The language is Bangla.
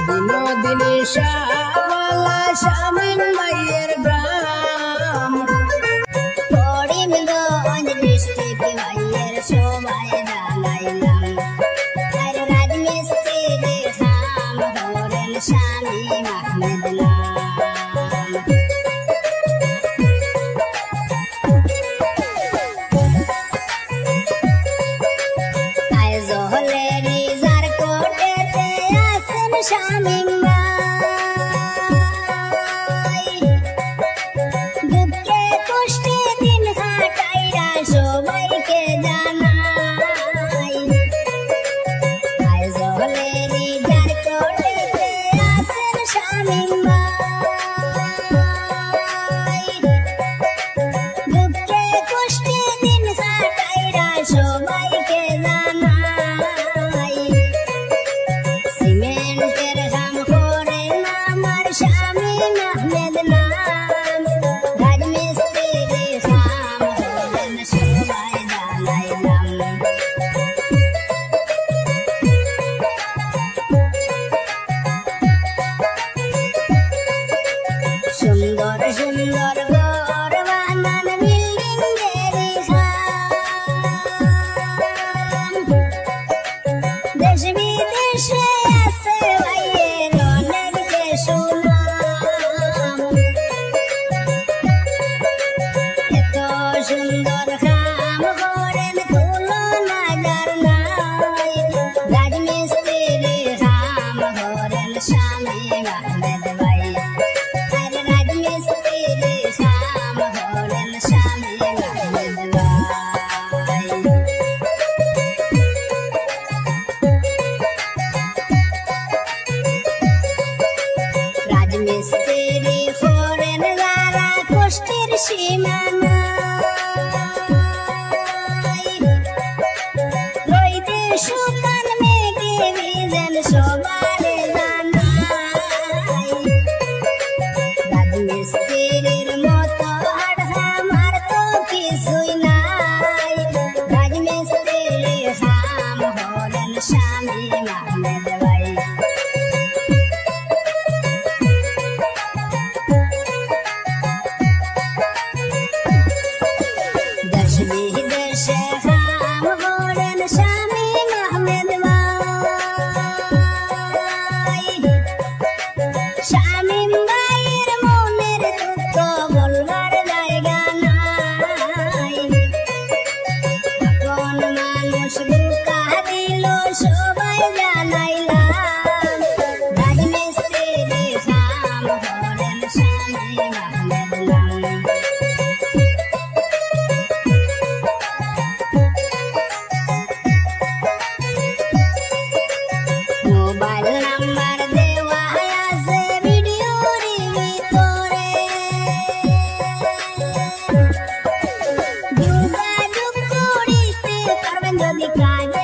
বিনোদিনী শাহওয়ালা শামীম ভাইয়ের গ্রাম করিমগঞ্জ ডিস্ট্রিক্ট ভাইয়ের সবাই জানাইলাম আর রাজমিস্ত্রি খাম হরেন শামীম আহমেদ নাম শামীম ভাই দুঃখে কষ্টে দিন কাটাইরা সবাইকে জানাই আইজলেরি যার কোটেতে আছেন শামীম ভাই দুঃখে কষ্টে দিন কাটাইরা সবাইকে জানাই সিমেন্টের কাম করেন আমার শামীম আহমেদ নাম রাজমিস্ত্রি কাম করেন সবাই জানাইলাম সুন্দর সুন্দর ঘর বানান বিল্ডিং এরই খাম দেশ বিদেশে আছে ভাইয়ের অনেককে সুনাম এত সুন্দর কাম করেন তুলনা যার নাই রাজমিস্ত্রি কাম করেন শামীম আহমেদ ভাই আর রাজমিস্ত্রি কাম করেন শামীম আহমেদ ভাই রাজমিস্ত্রি করেন যারা কষ্টের সীমা নাই রইতে শুকান মেঘে ভিজেন সবারে জানাই রাজমিস্ত্রির মতো আর আমার তো কিছুই নাই রাজমিস্ত্রি কাম করেন শামীম আহমেদ ভাই দেশ বিদেশে কাম করেন শামীম আহমেদ ভাই শামীম ভাইয়ের মনের দুঃখ বলবার জায়গা নাই আপন মানুষ দুঃখা দিল সবাই জানাইলাম রাজমিস্ত্রি কাম করেন শামীম আহমেদ নাম মোবাইল নাম্বার দেওয়া আছে ভিডিওর ভিতরে যোগাযোগ করিতে পারবেন যদি কাজ